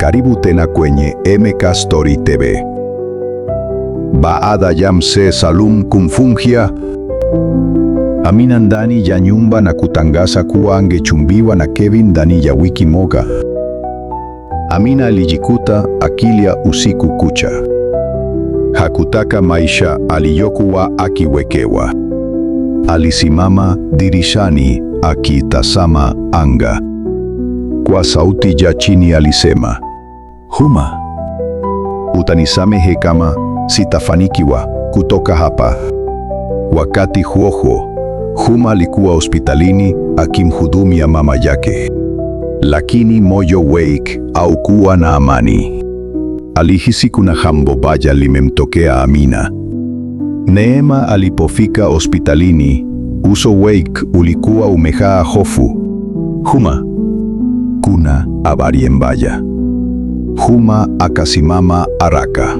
Karibu tena kwenye MK Story TV. Baada ya Mzee Salum kumfungia Amina ndani ya nyumba na kutangaza kuwa angechumbiwa na Kevin ndani ya wiki moja, Amina alijikuta akilia usiku kucha. Hakutaka maisha aliyokuwa akiwekewa. Alisimama dirishani akitazama anga. Kwa sauti ya chini alisema, "Huma, utanisamehe kama sitafanikiwa kutoka hapa." Wakati huo Huma alikuwa hospitalini akimhudumia mama yake, lakini moyo wake haukuwa na amani. Alihisi kuna jambo baya limemtokea Amina. Neema alipofika hospitalini, uso wake ulikuwa umejaa hofu. "Huma, kuna habari mbaya." Huma akasimama haraka.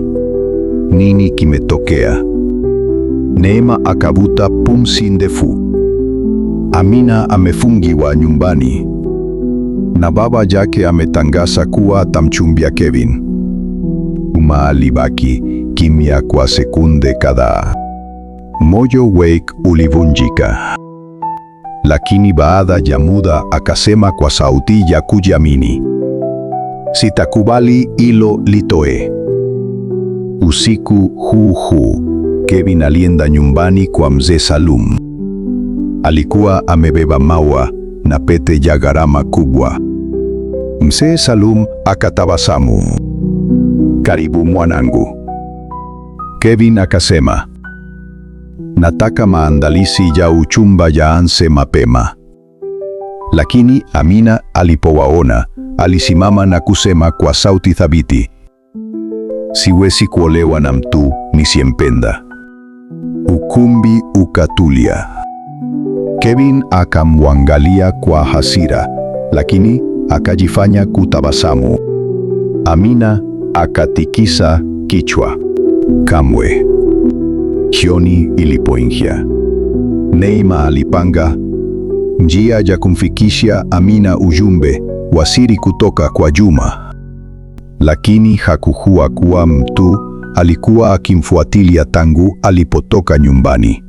"Nini kimetokea?" Neema akavuta pumzi ndefu. "Amina amefungiwa nyumbani na baba yake ametangaza kuwa atamchumbia Kevin." Huma alibaki kimya kwa sekunde kadhaa. Moyo wake ulivunjika. Lakini baada ya muda akasema kwa sauti ya kujiamini, "Sitakubali hilo litoe." Usiku huu Kevin alienda nyumbani kwa Mzee Salum. Alikuwa amebeba maua na pete ya gharama kubwa. Mzee Salum akatabasamu. "Karibu mwanangu." Kevin akasema, "Nataka maandalizi ya uchumba yaanze mapema." Lakini Amina alipowaona, alisimama na kusema kwa sauti thabiti, "Siwezi kuolewa na mtu nisiyempenda." Ukumbi ukatulia. Kevin akamwangalia kwa hasira, lakini akajifanya kutabasamu. Amina akatikisa kichwa. "Kamwe." Jioni ilipoingia, Neema alipanga njia ya kumfikishia Amina ujumbe wa siri kutoka kwa Juma. Lakini hakukuwa kuwa mtu alikuwa akimfuatilia tangu alipotoka nyumbani.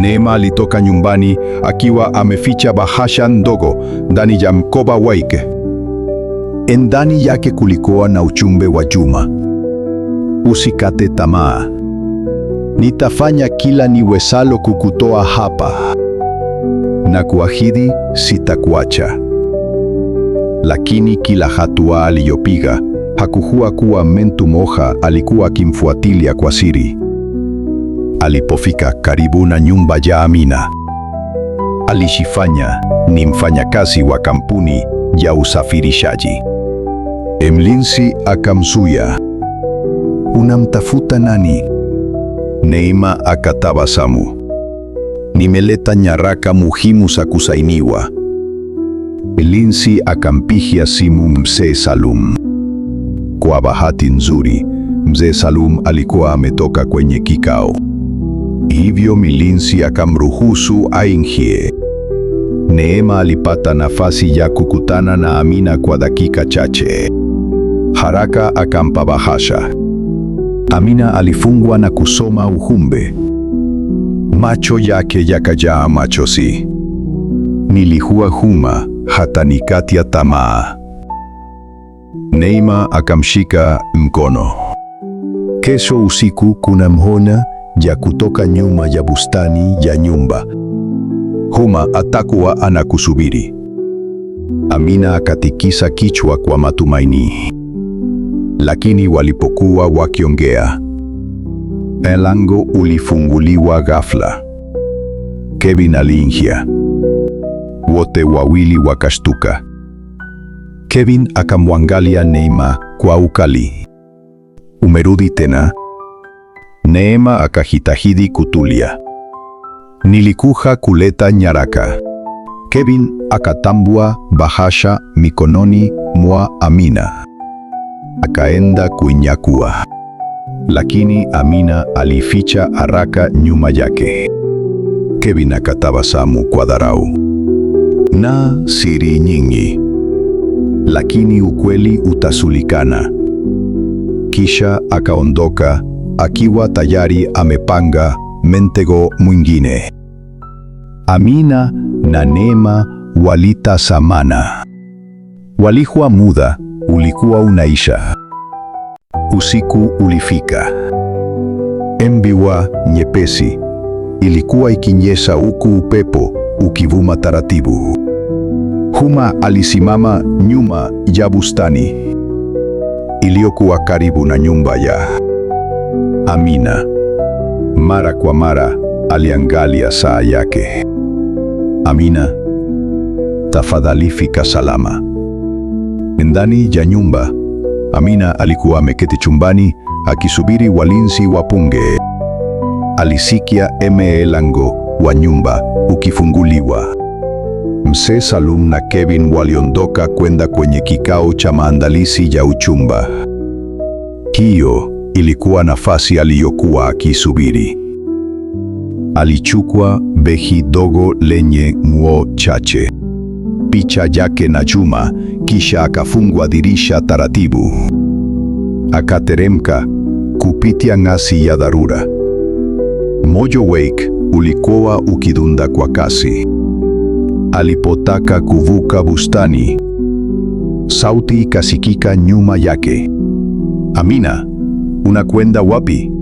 Neema alitoka nyumbani akiwa ameficha bahasha ndogo ndani ya mkoba wake. Ndani yake kulikuwa na ujumbe wa Juma: "Usikate tamaa. Nitafanya kila niwezalo kukutoa hapa. Na kuahidi sitakuacha." Lakini kila hatua aliyopiga hakukuwa kuwa mtu mmoja alikuwa akimfuatilia kwa siri. Alipofika karibu na nyumba ya Amina, alijifanya ni mfanyakazi wa kampuni ya usafirishaji. Mlinzi akamzuia. "Unamtafuta nani?" Neema akatabasamu. "Nimeleta nyaraka muhimu za kusainiwa." Mlinzi akampigia simu Mzee Salum. Kwa bahati nzuri, Mzee Salum alikuwa ametoka kwenye kikao. Hivyo mlinzi akamruhusu aingie. Neema alipata nafasi ya kukutana na Amina kwa dakika chache. Haraka akampa bahasha. Amina alifungwa na kusoma ujumbe. Macho yake yakajaa machozi. "Nilikuwa Huma hata nikatia tamaa." Neema akamshika mkono. "Kesho usiku kuna mhona ya kutoka nyuma ya bustani ya nyumba. Huma atakuwa anakusubiri." Amina akatikisa kichwa kwa matumaini. Lakini walipokuwa wakiongea, mlango ulifunguliwa ghafla. Kevin aliingia. Wote wawili wakashtuka. Kevin akamwangalia Neema kwa ukali. "Umerudi tena?" Neema akajitahidi kutulia. "Nilikuja kuleta nyaraka." Kevin akatambua bahasha mikononi mwa Amina. Akaenda kuinyakua. Lakini Amina alificha haraka nyuma yake. Kevin akatabasamu kwa dharau. "Na siri nyingi." lakini ukweli utasulikana. Kisha akaondoka akiwa tayari amepanga mtego mwingine. Amina na Neema walitazamana. Walikuwa muda ulikuwa unaisha. Usiku ulifika. Mvua nyepesi ilikuwa ikinyesha huku upepo ukivuma taratibu. Huma alisimama nyuma ya bustani iliyokuwa karibu na nyumba ya Amina. Mara kwa mara aliangalia saa yake. Amina, tafadhali fika salama. Ndani ya nyumba, Amina alikuwa ameketi chumbani akisubiri walinzi wapunge. Alisikia mlango wa nyumba ukifunguliwa. Mzee Salum na Kevin waliondoka kwenda kwenye kikao cha maandalizi ya uchumba. Hiyo ilikuwa nafasi aliyokuwa akisubiri. Alichukua begi dogo lenye nguo chache, picha yake na Juma, kisha akafungua dirisha taratibu. Akateremka kupitia ngazi ya dharura. Moyo wake ulikuwa ukidunda kwa kasi. Alipotaka kuvuka bustani, sauti ikasikika nyuma yake. Amina, unakwenda wapi?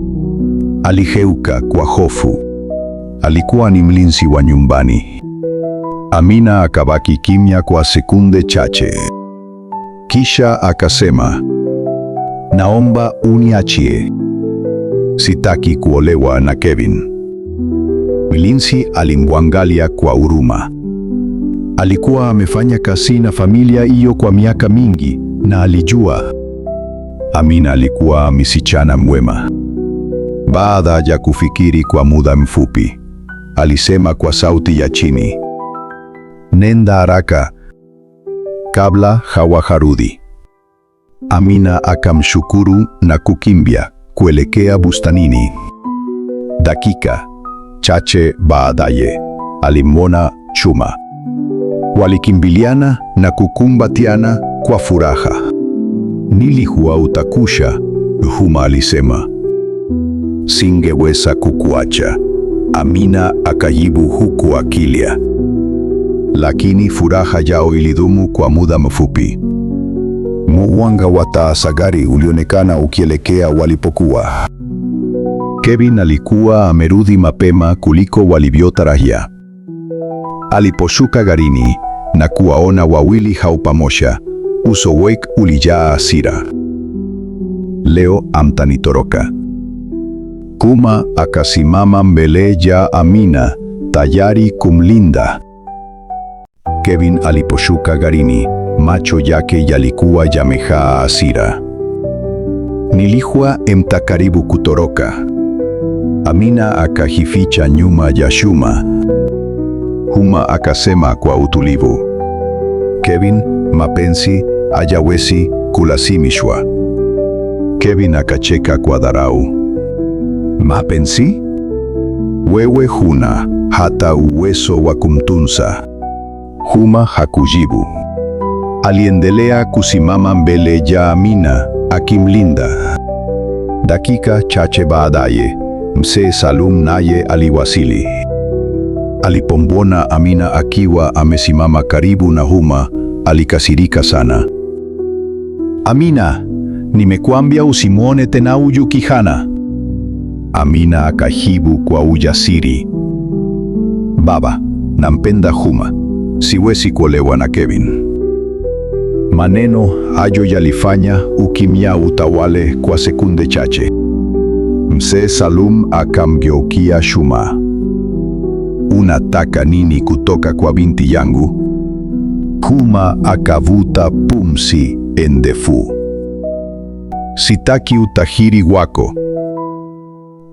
Aligeuka kwa hofu. Alikuwa ni mlinzi wa nyumbani. Amina akabaki kimya kwa sekunde chache. Kisha akasema, naomba uniachie. Sitaki kuolewa na Kevin. Mlinzi alimwangalia kwa huruma. Alikuwa amefanya kazi na familia hiyo kwa miaka mingi na alijua Amina alikuwa msichana mwema. Baada ya kufikiri kwa muda mfupi, alisema kwa sauti ya chini, nenda haraka kabla hawajarudi. Amina akamshukuru na kukimbia kuelekea bustanini. Dakika chache baadaye alimwona Juma. Walikimbiliana na kukumbatiana kwa furaha. Nilijua utakusha, Juma alisema. Singeweza kukuacha, Amina akajibu huku akilia. Lakini furaha yao ilidumu kwa muda mfupi. Mwanga wa taa za gari ulionekana ukielekea walipokuwa. Kevin alikuwa amerudi mapema kuliko walivyotarajia. Aliposhuka garini na kuwaona wawili hao pamoja, uso wake ulijaa hasira. Leo amtanitoroka. Juma akasimama mbele ya Amina tayari kumlinda. Kevin aliposhuka garini, macho yake yalikuwa yamejaa hasira. Nilijua karibu kutoroka. Amina akajificha nyuma ya Juma. Juma akasema kwa utulivu, Kevin, mapenzi hayawezi kulazimishwa. Kevin akacheka kwa dharau. Mapenzi? Wewe huna hata uwezo wa kumtunza. Juma hakujibu. Aliendelea kusimama mbele ya Amina akimlinda. Dakika chache baadaye, mzee Salum naye aliwasili. Alipomwona Amina akiwa amesimama karibu na Juma, alikasirika sana. Amina, nimekuambia usimwone tena huyu kijana. Amina akajibu kwa ujasiri, baba, nampenda Juma, siwezi kuolewa na Kevin. Maneno hayo yalifanya ukimya utawale kwa sekunde chache. Mzee Salum akamgeukia Juma. Unataka nini kutoka kwa binti yangu? Juma akavuta pumzi ndefu. Sitaki utajiri wako.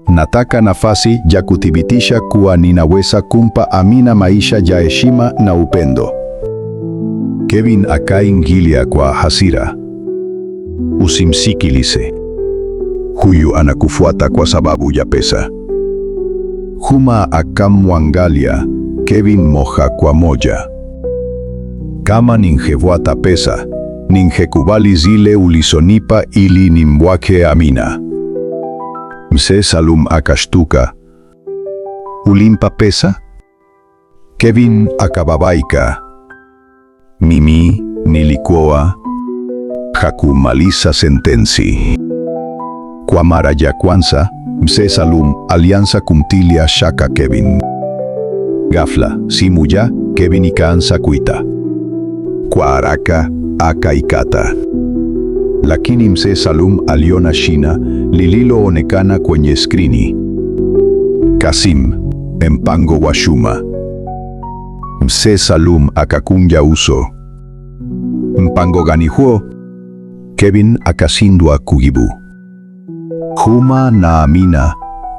Nataka nafasi ya kuthibitisha kuwa ninaweza kumpa Amina maisha ya heshima na upendo. Kevin akaingilia kwa hasira. Usimsikilize. Huyu anakufuata kwa sababu ya pesa. Juma akamwangalia Kevin moja kwa moja. Kama ningefuata pesa, ningekubali zile ulisonipa ili nimwake Amina. Mzee Salum akashtuka. Ulimpa pesa? Kevin akababaika. Mimi nilikuwa. Hakumaliza sentensi. Kwa mara ya kwanza, Mzee Salum alianza kumtilia shaka Kevin. Ghafla, simu ya Kevin ikaanza kuita. Kwa haraka akaikata. Lakini Mzee Salum aliona shina lililoonekana kwenye skrini. Kasim, mpango wa Shuma. Mzee Salum akakunja uso. Mpango gani huo? Kevin akashindwa kujibu. Huma na Amina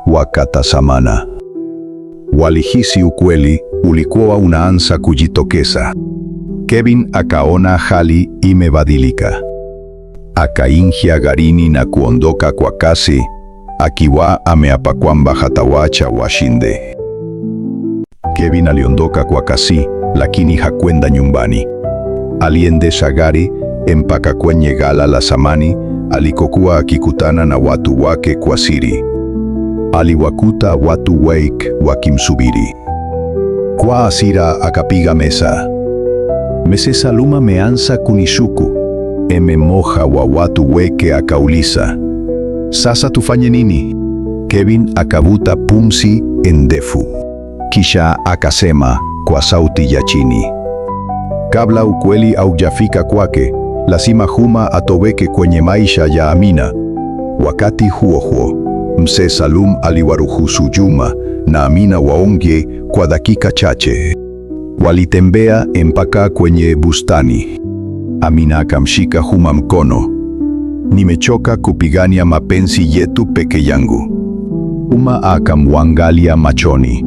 wakatazamana. Walihisi ukweli ulikuwa unaanza kujitokeza. Kevin akaona hali imebadilika. Akaingia garini na kuondoka kwa kasi, akiwa ameapa kwamba hatawacha washinde. Kevin aliondoka kwa kasi, lakini hakwenda nyumbani. Aliendesha gari mpaka kwenye ghala la samani alikokuwa akikutana na watu wake kwa siri. Aliwakuta watu wengi wakimsubiri. Kwa hasira akapiga mesa. Mzee Salum ameanza kunishuku. Mmoja wa watu wake akauliza, sasa tufanye nini? Kevin akavuta pumzi ndefu, kisha akasema kwa sauti ya chini, kabla ukweli haujafika kwake, lazima Huma atoweke kwenye maisha ya Amina. Wakati huo huo, Mzee Salum aliwaruhusu Juma na Amina waongee kwa dakika chache. Walitembea mpaka kwenye bustani. Amina akamshika Huma mkono. Nimechoka kupigania mapenzi yetu peke yangu. Huma akamwangalia machoni.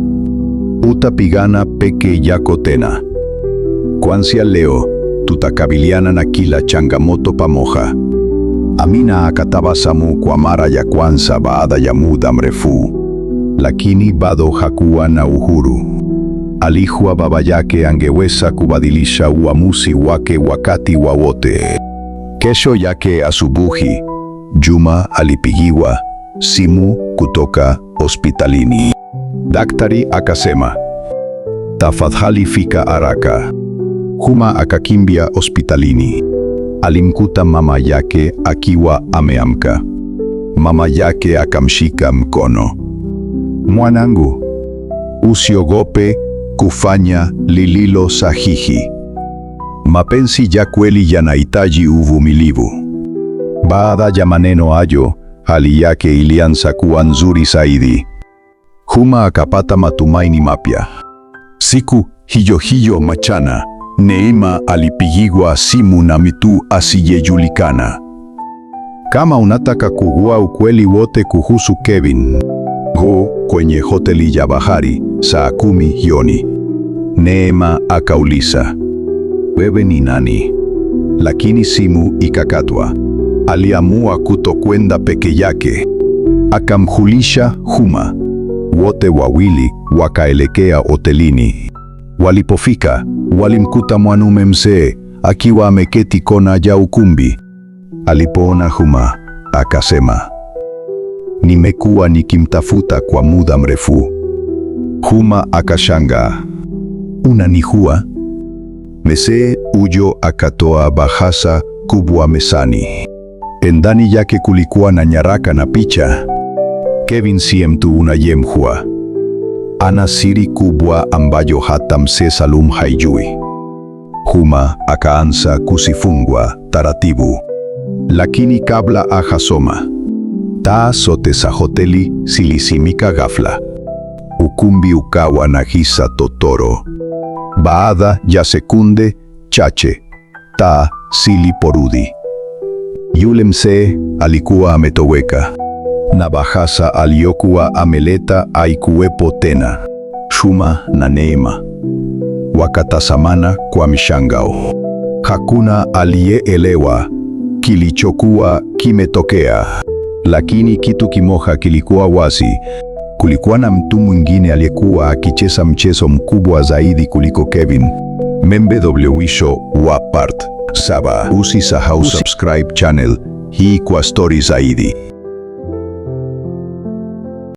Utapigana peke yako tena. Kuanzia leo, tutakabiliana na kila changamoto pamoja. Amina akatabasamu kwa mara ya kwanza baada ya muda mrefu, lakini bado hakuwa na uhuru. Alijua baba yake angeweza kubadilisha uamuzi wake wakati wowote. Kesho yake asubuhi, Juma alipigiwa simu kutoka hospitalini. Daktari akasema, tafadhali fika haraka. Huma akakimbia hospitalini. Alimkuta mama yake akiwa ameamka. Mama yake akamshika mkono. Mwanangu, usiogope kufanya lililo sahihi. Mapenzi ya kweli yanahitaji uvumilivu. Baada ya maneno hayo, hali yake ilianza kuwa nzuri zaidi. Huma akapata matumaini mapya. Siku hiyo hiyo mchana, Neema alipigiwa simu na mtu asiyejulikana. Kama unataka kujua ukweli wote kuhusu Kevin, go kwenye hoteli ya bahari saa 10 jioni. Neema akauliza, wewe ni nani? Lakini simu ikakatwa. Aliamua kutokwenda peke yake. Akamjulisha Huma. Wote wawili wakaelekea hotelini. Walipofika, walimkuta mwanaume mzee akiwa ameketi kona ya ukumbi. Alipoona Huma, akasema, nimekuwa nikimtafuta kwa muda mrefu. Huma akashangaa. Unanijua? Mzee huyo akatoa bahasha kubwa mezani. Ndani yake kulikuwa na nyaraka na picha. Kevin si mtu unayemjua. Ana siri kubwa ambayo hata Mzee Salum haijui. Huma akaanza kusifungwa taratibu. Lakini kabla hajasoma, taa zote za hoteli zilizimika ghafla. Ukumbi ukawa na giza totoro. Baada ya sekunde chache, taa ziliporudi. Yule mzee alikuwa ametoweka, na bahasha aliyokuwa ameleta haikuwepo tena. Shuma na Neema wakatazamana kwa mshangao. Hakuna aliyeelewa kilichokuwa kimetokea, lakini kitu kimoja kilikuwa wazi. Kulikuwa na mtu mwingine aliyekuwa akicheza mchezo mkubwa zaidi kuliko Kevin. Mwisho wa part. 7. Usisahau subscribe channel hii kwa stori zaidi.